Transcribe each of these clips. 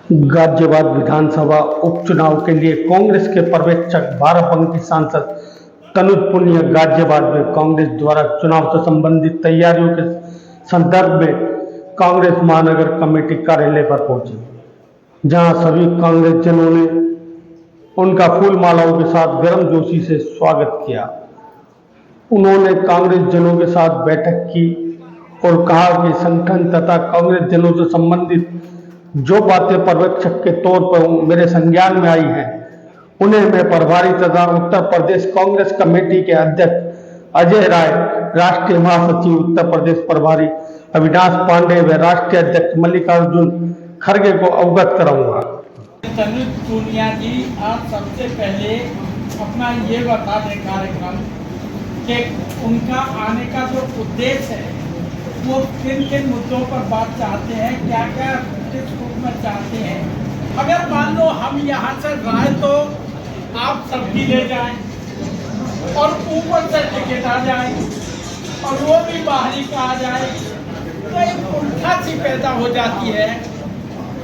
गाजियाबाद विधानसभा उपचुनाव के लिए कांग्रेस के पर्यवेक्षक बाराबंकी सांसद तनुज पुनिया गाजियाबाद में कांग्रेस द्वारा चुनाव से संबंधित तैयारियों के संदर्भ में कांग्रेस महानगर कमेटी कार्यालय पर पहुंचे, जहां सभी कांग्रेस जनों ने उनका फूल मालाओं के साथ गर्मजोशी से स्वागत किया। उन्होंने कांग्रेस जनों के साथ बैठक की और कहा कि संगठन तथा कांग्रेस जनों से संबंधित जो बातें पर्यवेक्षक के तौर पर मेरे संज्ञान में आई हैं, उन्हें मैं प्रभारी तथा उत्तर प्रदेश कांग्रेस कमेटी के अध्यक्ष अजय राय, राष्ट्रीय महासचिव उत्तर प्रदेश प्रभारी अविनाश पांडे व राष्ट्रीय अध्यक्ष मल्लिकार्जुन खड़गे को अवगत कराऊंगा। तनुज पुनिया जी, आप सबसे पहले अपना ये बता दें कार्यक्रम कि उनका आने का जो उद्देश्य है वो किन किन मुद्दों पर बात चाहते हैं, क्या क्या किस रूप में चाहते हैं। अगर मान लो हम यहाँ से राय तो आप सबकी ले जाएं और ऊपर से टिकट आ जाए और वो भी बाहरी का आ जाए, तो एक उल्टा सी पैदा हो जाती है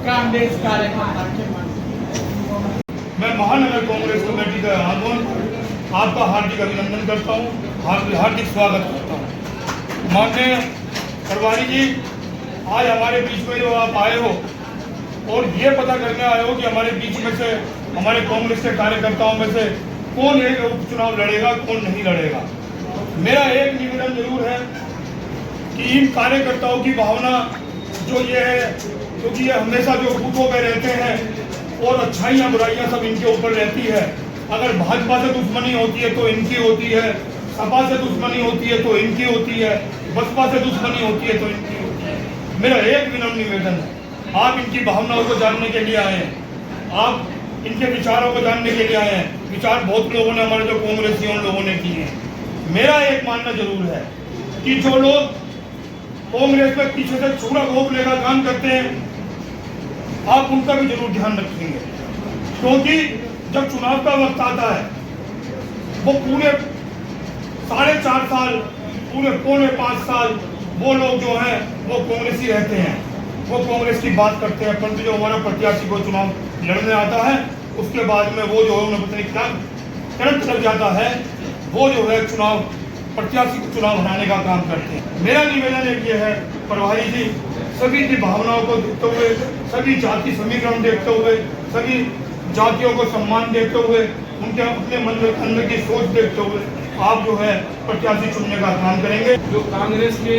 कांग्रेस कार्यकर्ता के मन में। मैं महानगर कांग्रेस कमेटी का आगमन आपका हार्दिक अभिनंदन करता हूँ, हार्दिक स्वागत करता हूँ। माननीय प्रभारी जी, आज हमारे बीच में जो आप आए हो और ये पता करने आए हो कि हमारे बीच में से हमारे कांग्रेस के कार्यकर्ताओं में से कौन एक उपचुनाव लड़ेगा, कौन नहीं लड़ेगा। मेरा एक निवेदन जरूर है कि इन कार्यकर्ताओं की भावना जो ये है, क्योंकि ये हमेशा जो बूथों पे रहते हैं और अच्छाइयाँ बुराइयाँ सब इनके ऊपर रहती है। अगर भाजपा से दुश्मनी होती है तो इनकी होती है, सपा से दुश्मनी होती है तो इनकी होती है, बसपा से दुश्मनी होती है तो इनकी होती है। मेरा एक विनम्र निवेदन है, आप इनकी भावनाओं को जानने के लिए आए हैं, आप इनके विचारों को जानने के लिए आए हैं। विचार बहुत लोगों ने, हमारे जो कांग्रेसी उन लोगों ने किए हैं। मेरा एक मानना जरूर है कि जो लोग कांग्रेस में पीछे से छुरा घोंपने का काम करते हैं, आप उनका भी जरूर ध्यान रखेंगे, क्योंकि जब चुनाव का वक्त आता है वो पूरे 4.5 साल, पूरे पौने 5 साल वो लोग जो हैं वो कांग्रेसी रहते हैं, वो कांग्रेस की बात करते हैं, परंतु जो हमारा प्रत्याशी को चुनाव लड़ने आता है उसके बाद में वो जो है उन्हें पता नहीं क्या करंट लग जाता है, वो जो है चुनाव प्रत्याशी को चुनाव हराने का काम करते हैं। मेरा निवेदन एक ये है प्रभारी जी, सभी की भावनाओं को देखते हुए, सभी जाति समीकरण देखते हुए, सभी जातियों को सम्मान देते हुए, उनके अपने मन में अंदर की सोच देखते हुए आप जो है प्रत्याशी चुनने का काम करेंगे। जो कांग्रेस के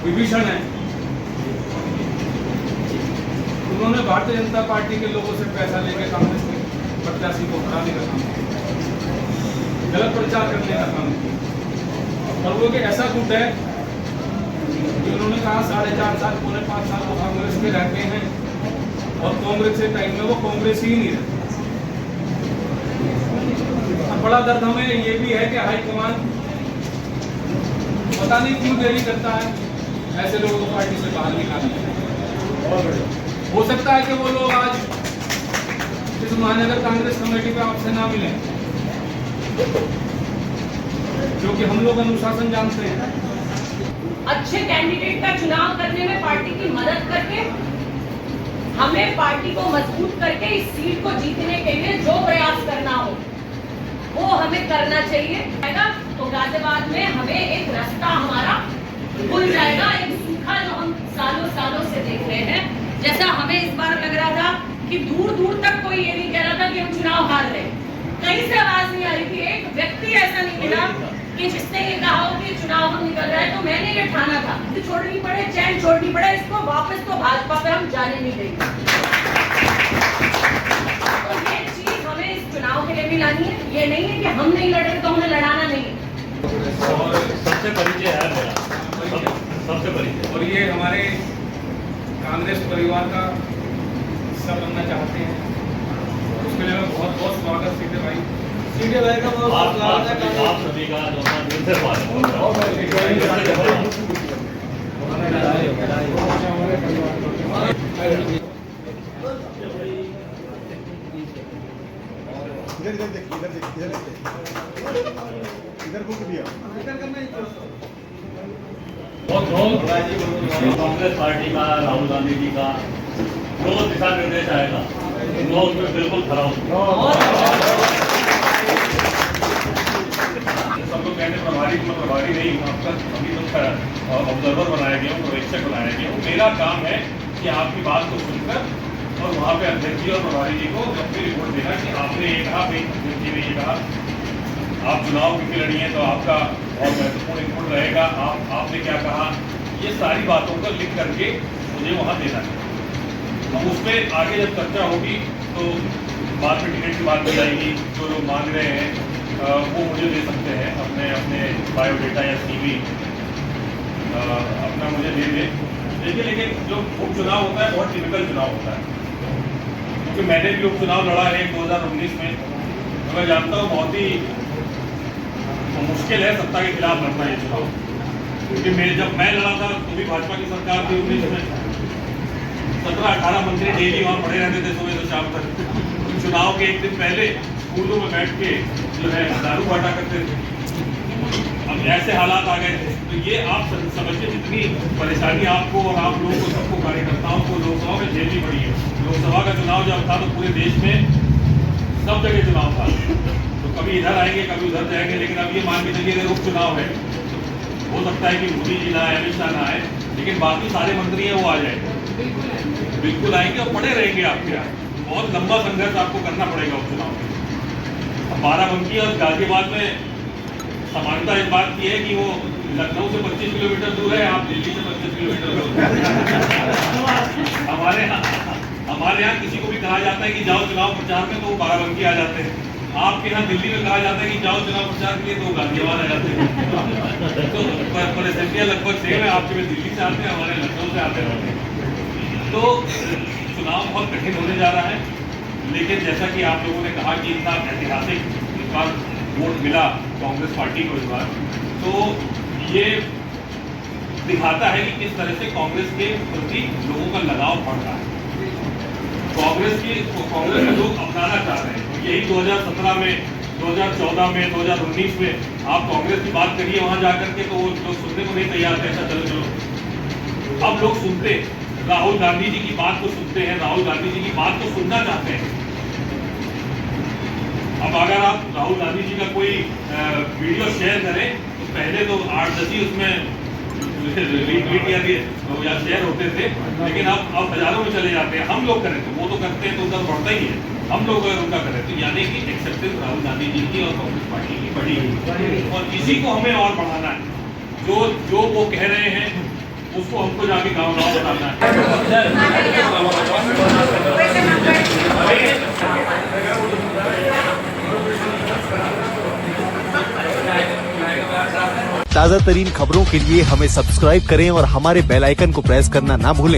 विभीषण है, उन्होंने भारतीय जनता पार्टी के लोगों से पैसा लेकर कांग्रेस के प्रत्याशी को हराने का काम किया, गलत प्रचार करने का काम किया। और वो कि ऐसा गुट है कि उन्होंने कहा 4.5 साल, पौने 5 साल वो कांग्रेस में रहते हैं और कांग्रेस के टाइम में वो कांग्रेस ही नहीं रहते। बड़ा दर्द हमें ये भी है कि हाईकमान पता नहीं क्यों देरी करता है ऐसे लोगों को पार्टी से बाहर निकालने। हो सकता है कि वो लोग आज इस महानगर कांग्रेस कमेटी पे आपसे ना मिले, क्योंकि हम लोग अनुशासन जानते हैं। अच्छे कैंडिडेट का चुनाव करने में पार्टी की मदद करके, हमें पार्टी को मजबूत करके इस सीट को जीतने के लिए जो प्रयास करना हो वो हमें करना चाहिए। तो गाजियाबाद में हमें एक रास्ता हमारा खुल जाएगा, एक सूखा जो हम सालों सालों से देख रहे हैं। जैसा हमें इस बार लग रहा था कि दूर दूर तक कोई ये नहीं कह रहा था कि हम चुनाव हार रहे, कहीं से आवाज नहीं आ रही थी। एक व्यक्ति ऐसा नहीं मिला कि जिसने ये कहा हो कि चुनाव हम निकल रहे हैं। तो मैंने ये ठाना था कि छोड़नी पड़े, चैन छोड़नी पड़े, इसको वापस तो भाजपा पे हम जाने नहीं देंगे। तो ये चीज हमें इस चुनाव के लिए भी लानी है। ये नहीं है कि हम नहीं लड़ रहे तो हमें लड़ाना नहीं है। और सबसे परिचय है मेरा, सबसे परिचय, और ये हमारे कांग्रेस परिवार का हिस्सा बनना चाहते हैं, उसके लिए बहुत बहुत स्वागत सीधे भाई। सीधे भाई का बहुत स्वागत है। आप सभी का दिल से बहुत कांग्रेस पार्टी का, राहुल गांधी जी का जो दिशा निर्देश आएगा वो उसमें बिल्कुल खरा होगा। सब लोग कहते प्रभारी मैं प्रभारी नहीं हूँ, आपका अभी तो ऑब्जर्वर बनाया गया हूँ, पर्यवेक्षक बनाया गया हूँ। मेरा काम है कि आपकी बात को सुनकर और वहाँ पे अध्यक्ष जी और प्रभारी जी को अपनी रिपोर्ट देना कि आपने ये कहा, भाई अध्यक्ष जी ने ये कहा, आप चुनाव क्योंकि लड़ी हैं तो आपका बहुत महत्वपूर्ण इनपुट रहेगा, आपने क्या कहा, ये सारी बातों को लिख करके मुझे वहाँ देना है। अब उसमें आगे जब चर्चा होगी तो बाद में टिकट की बात भी आएगी। जो लोग मांग रहे हैं वो मुझे दे सकते हैं, अपने बायोडेटा या CV अपना मुझे दे दें। लेकिन जो उपचुनाव होता है बहुत टिपिकल चुनाव होता है, क्योंकि मैंने भी उपचुनाव लड़ा है 2019 में। तो मैं जानता हूँ बहुत ही मुश्किल है सत्ता के खिलाफ लड़ना ये चुनाव, क्योंकि जब मैं लड़ा था तो भी भाजपा की सरकार थी 19 में। 17-18 मंत्री डेली वहाँ पड़े रहते थे सुबह से शाम तक। चुनाव के एक दिन पहले स्कूलों में बैठ के जो है दारू बांटा करते थे। अब ऐसे हालात आ गए थे, तो ये आप समझिए जितनी परेशानी आपको और आप लोगों को, सबको, कार्यकर्ताओं को लोकसभा में झेलनी पड़ी है। लोकसभा का चुनाव जब था तो पूरे देश में सब जगह चुनाव था, तो कभी इधर आएंगे कभी उधर जाएंगे। लेकिन अब ये मान के चलिए अगर उपचुनाव है, हो सकता है कि मोदी जी ना आए, अमित शाह ना आए, लेकिन बाकी सारे मंत्री हैं वो आ जाएंगे, बिल्कुल आएंगे और पड़े रहेंगे आपके यहाँ। बहुत लंबा संघर्ष आपको करना पड़ेगा उपचुनाव में। अब बाराबंकी और गाजियाबाद में समानता इस बात की है कि वो लखनऊ से 25 किलोमीटर दूर है, आप दिल्ली से 25 किलोमीटर दूर। हमारे यहाँ किसी को भी कहा जाता है कि जाओ चुनाव प्रचार में तो वो बाराबंकी आ जाते हैं। आपके यहाँ दिल्ली में कहा जाता है कि जाओ चुनाव प्रचार के लिए तो गाजियाबाद आ जाते हैं। तो परिस्थितियाँ लगभग सेम है, आपके में दिल्ली से आते हैं, हमारे लखनऊ से आते रहते हैं। तो चुनाव बहुत कठिन होने जा रहा है। लेकिन जैसा कि आप लोगों ने कहा कि इतना ऐतिहासिक इस बार वोट मिला कांग्रेस पार्टी को इस बार, तो ये दिखाता है कि किस तरह से कांग्रेस के प्रति लोगों का लगाव बढ़ रहा है। कांग्रेस के लोग अपनाना चाह रहे हैं। यही 2017 में, 2014 में, 2019 में आप कांग्रेस की बात करिए वहां जाकर के तो वो लोग सुनने को नहीं तैयार थे। ऐसा चलो अब लोग सुनते, राहुल गांधी जी की बात को सुनते हैं, राहुल गांधी जी की बात को सुनना चाहते हैं। अब अगर आप राहुल गांधी जी का कोई वीडियो शेयर करें तो पहले तो 8-10 ही उसमें रीट्वीट या शेयर होते थे, लेकिन अब हजारों में चले जाते हैं। हम लोग करें तो वो तो करते हैं तो उधर बढ़ता ही है, हम लोग अगर उनका करें तो यानी कि एक्सेप्टेंस राहुल गांधी जी की और कांग्रेस पार्टी की बढ़ी है, और इसी को हमें और बढ़ाना है। जो वो कह रहे हैं उसको हमको जाके गाँव-गाँव बताना है। ताज़ा तरीन खबरों के लिए हमें सब्सक्राइब करें और हमारे बेल आइकन को प्रेस करना ना भूलें।